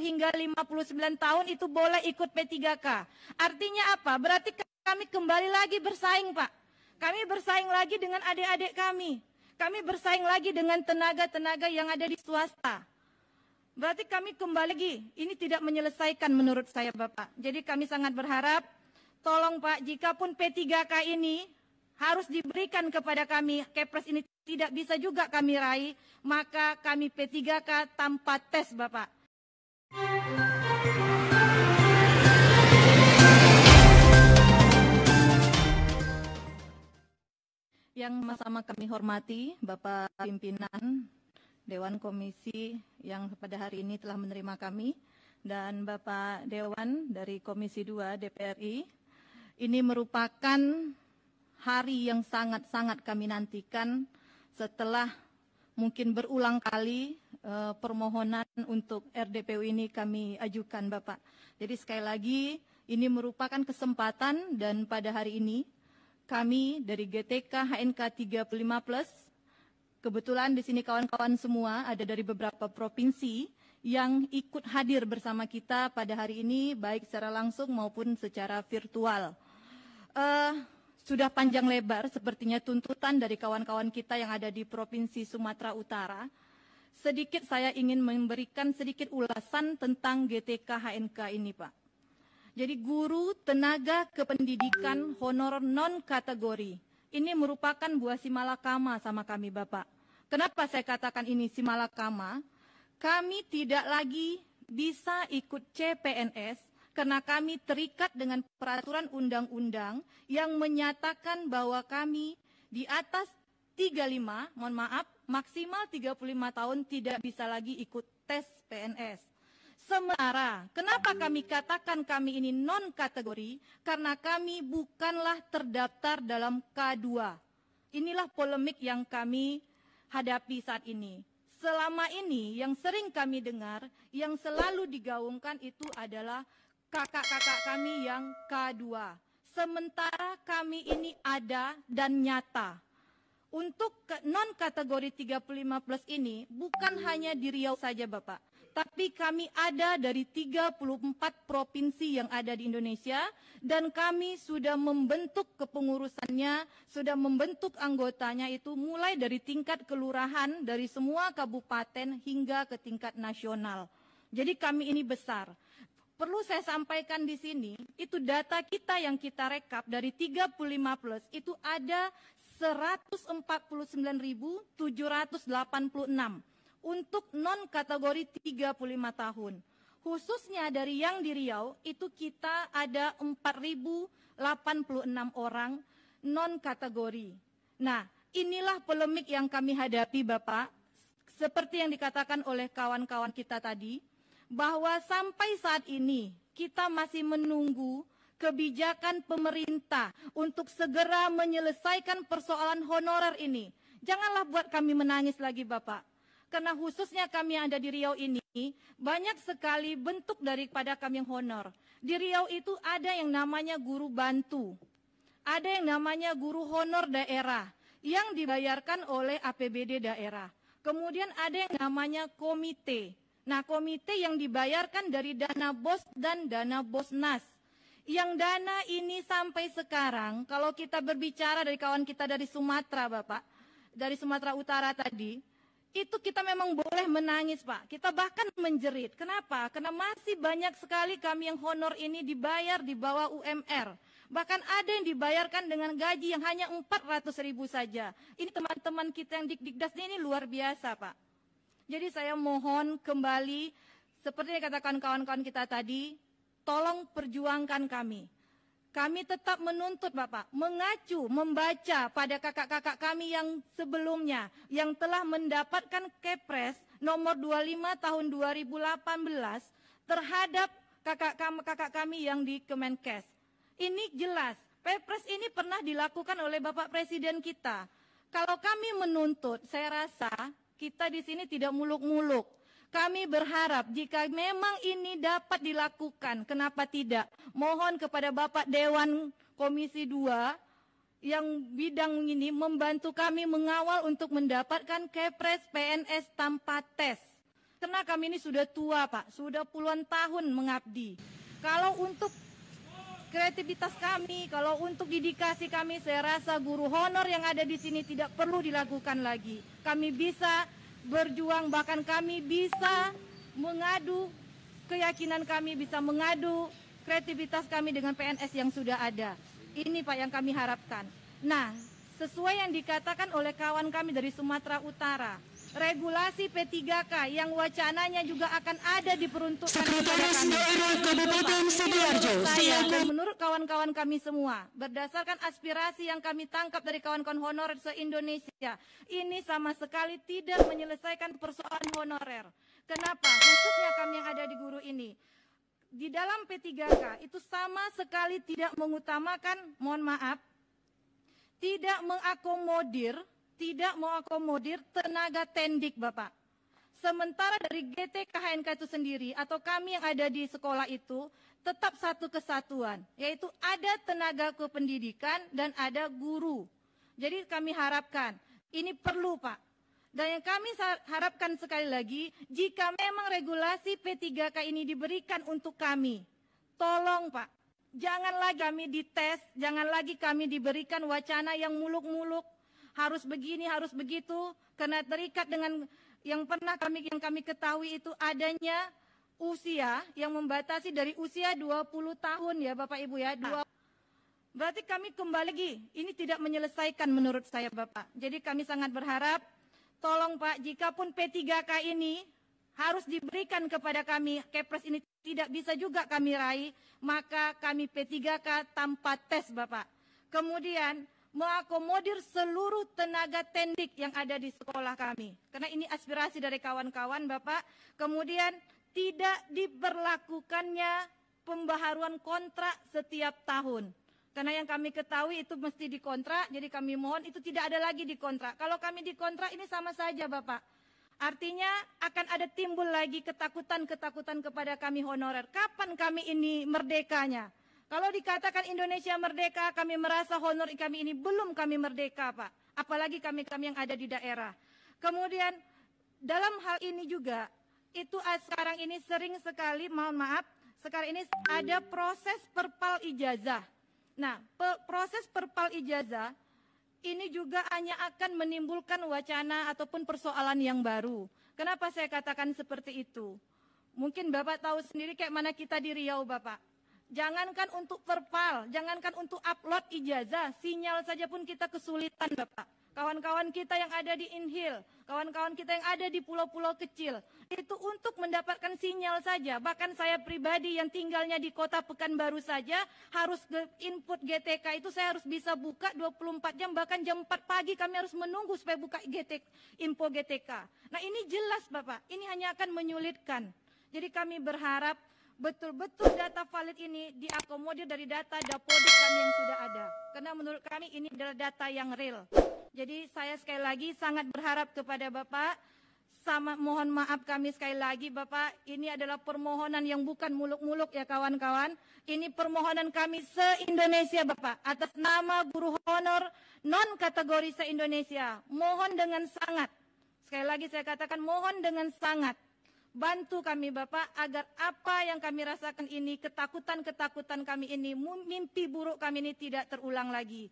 hingga 59 tahun itu boleh ikut P3K. Artinya apa? Berarti kami kembali lagi bersaing, Pak. Kami bersaing lagi dengan adik-adik kami. Kami bersaing lagi dengan tenaga-tenaga yang ada di swasta. Berarti kami kembali lagi. Ini tidak menyelesaikan menurut saya, Bapak. Jadi kami sangat berharap, tolong Pak, jikapun P3K ini harus diberikan kepada kami, Kepres ini tidak bisa juga kami raih, maka kami P3K tanpa tes, Bapak. Yang sama kami hormati Bapak Pimpinan Dewan Komisi yang pada hari ini telah menerima kami, dan Bapak Dewan dari Komisi 2 DPR RI. Ini merupakan hari yang sangat-sangat kami nantikan setelah mungkin berulang kali permohonan untuk RDPU ini kami ajukan, Bapak. Jadi sekali lagi ini merupakan kesempatan, dan pada hari ini kami dari GTK HNK 35+, kebetulan di sini kawan-kawan semua ada dari beberapa provinsi yang ikut hadir bersama kita pada hari ini, baik secara langsung maupun secara virtual. Sudah panjang lebar sepertinya tuntutan dari kawan-kawan kita yang ada di Provinsi Sumatera Utara. Sedikit saya ingin memberikan sedikit ulasan tentang GTK HNK ini, Pak. Jadi guru tenaga kependidikan honor non-kategori. Ini merupakan buah simalakama sama kami, Bapak. Kenapa saya katakan ini simalakama? Kami tidak lagi bisa ikut CPNS karena kami terikat dengan peraturan undang-undang yang menyatakan bahwa kami di atas 35, mohon maaf, maksimal 35 tahun tidak bisa lagi ikut tes PNS. Sementara, kenapa kami katakan kami ini non-kategori? Karena kami bukanlah terdaftar dalam K2. Inilah polemik yang kami hadapi saat ini. Selama ini yang sering kami dengar, yang selalu digaungkan itu adalah kakak-kakak kami yang K2. Sementara kami ini ada dan nyata. Untuk non-kategori 35+ ini bukan hanya di Riau saja, Bapak. Tapi kami ada dari 34 provinsi yang ada di Indonesia, dan kami sudah membentuk kepengurusannya, sudah membentuk anggotanya itu mulai dari tingkat kelurahan, dari semua kabupaten hingga ke tingkat nasional. Jadi kami ini besar. Perlu saya sampaikan di sini, itu data kita yang kita rekap dari 35+ itu ada 149.786 untuk non-kategori 35 tahun. Khususnya dari yang di Riau itu kita ada 4.086 orang non-kategori. Nah, inilah polemik yang kami hadapi, Bapak. Seperti yang dikatakan oleh kawan-kawan kita tadi, bahwa sampai saat ini kita masih menunggu kebijakan pemerintah untuk segera menyelesaikan persoalan honorer ini. Janganlah buat kami menangis lagi, Bapak. Karena khususnya kami yang ada di Riau ini, banyak sekali bentuk daripada kami yang honor. Di Riau itu ada yang namanya guru bantu, ada yang namanya guru honor daerah yang dibayarkan oleh APBD daerah. Kemudian ada yang namanya komite. Nah, komite yang dibayarkan dari dana BOS dan dana BOSNAS. Yang dana ini sampai sekarang, kalau kita berbicara dari kawan kita dari Sumatera, Bapak, dari Sumatera Utara tadi, itu kita memang boleh menangis, Pak. Kita bahkan menjerit. Kenapa? Karena masih banyak sekali kami yang honor ini dibayar di bawah UMR. Bahkan ada yang dibayarkan dengan gaji yang hanya 400.000 saja. Ini teman-teman kita yang Dikdikdas ini luar biasa, Pak. Jadi saya mohon kembali, seperti yang katakan kawan-kawan kita tadi, tolong perjuangkan kami. Kami tetap menuntut, Bapak, mengacu, membaca pada kakak-kakak kami yang sebelumnya, yang telah mendapatkan Kepres nomor 25 tahun 2018 terhadap kakak kami yang di Kemenkes. Ini jelas, Kepres ini pernah dilakukan oleh Bapak Presiden kita. Kalau kami menuntut, saya rasa kita di sini tidak muluk-muluk. Kami berharap jika memang ini dapat dilakukan, kenapa tidak? Mohon kepada Bapak Dewan Komisi 2 yang bidang ini membantu kami mengawal untuk mendapatkan Kepres PNS tanpa tes. Karena kami ini sudah tua, Pak, sudah puluhan tahun mengabdi. Kalau untuk kreativitas kami, kalau untuk dedikasi kami, saya rasa guru honor yang ada di sini tidak perlu dilakukan lagi. Kami bisa berjuang, bahkan kami bisa mengadu keyakinan kami, bisa mengadu kreativitas kami dengan PNS yang sudah ada. Ini Pak yang kami harapkan. Nah, sesuai yang dikatakan oleh kawan kami dari Sumatera Utara, regulasi P3K yang wacananya juga akan ada diperuntukkan Sekretaris Daerah Kabupaten Sidoarjo, silakan. Menurut kawan-kawan kami semua, berdasarkan aspirasi yang kami tangkap dari kawan-kawan honorer se-Indonesia, ini sama sekali tidak menyelesaikan persoalan honorer. Kenapa? Khususnya kami yang ada di guru ini. Di dalam P3K itu sama sekali tidak mengutamakan, mohon maaf, tidak mengakomodir tenaga tendik, Bapak. Sementara dari GTK HNK itu sendiri atau kami yang ada di sekolah itu tetap satu kesatuan, yaitu ada tenaga kependidikan dan ada guru. Jadi kami harapkan ini perlu, Pak. Dan yang kami harapkan sekali lagi, jika memang regulasi P3K ini diberikan untuk kami, tolong Pak, jangan lagi kami dites, jangan lagi kami diberikan wacana yang muluk-muluk, harus begini, harus begitu, karena terikat dengan yang kami ketahui itu adanya usia yang membatasi dari usia 20 tahun ya Bapak Ibu ya. Berarti kami kembali lagi, ini tidak menyelesaikan menurut saya Bapak. Jadi kami sangat berharap, tolong Pak, jikapun P3K ini harus diberikan kepada kami, Kepres ini tidak bisa juga kami raih, maka kami P3K tanpa tes Bapak. Kemudian mengakomodir seluruh tenaga tendik yang ada di sekolah kami. Karena ini aspirasi dari kawan-kawan Bapak. Kemudian tidak diberlakukannya pembaharuan kontrak setiap tahun. Karena yang kami ketahui itu mesti dikontrak, jadi kami mohon itu tidak ada lagi dikontrak. Kalau kami dikontrak ini sama saja Bapak. Artinya akan ada timbul lagi ketakutan-ketakutan kepada kami honorer. Kapan kami ini merdekanya? Kalau dikatakan Indonesia merdeka, kami merasa honor kami ini belum kami merdeka Pak. Apalagi kami yang ada di daerah. Kemudian dalam hal ini juga, itu sekarang ini sering sekali, mohon maaf, sekarang ini ada proses perpal ijazah. Nah, proses perpal ijazah ini juga hanya akan menimbulkan wacana ataupun persoalan yang baru. Kenapa saya katakan seperti itu? Mungkin Bapak tahu sendiri kayak mana kita di Riau Bapak. Jangankan untuk perpal, jangankan untuk upload ijazah, sinyal saja pun kita kesulitan Bapak. Kawan-kawan kita yang ada di Inhil, kawan-kawan kita yang ada di pulau-pulau kecil, itu untuk mendapatkan sinyal saja. Bahkan saya pribadi yang tinggalnya di kota Pekanbaru saja, harus input GTK itu saya harus bisa buka 24 jam, bahkan jam 4 pagi kami harus menunggu supaya buka info GTK. Nah ini jelas Bapak, ini hanya akan menyulitkan. Jadi kami berharap betul-betul data valid ini diakomodir dari data Dapodik kami yang sudah ada. Karena menurut kami ini adalah data yang real. Jadi saya sekali lagi sangat berharap kepada Bapak, mohon maaf kami sekali lagi Bapak, ini adalah permohonan yang bukan muluk-muluk ya kawan-kawan. Ini permohonan kami se-Indonesia Bapak, atas nama guru honor non-kategori se-Indonesia. Mohon dengan sangat, sekali lagi saya katakan mohon dengan sangat, bantu kami Bapak agar apa yang kami rasakan ini, ketakutan-ketakutan kami ini, mimpi buruk kami ini tidak terulang lagi.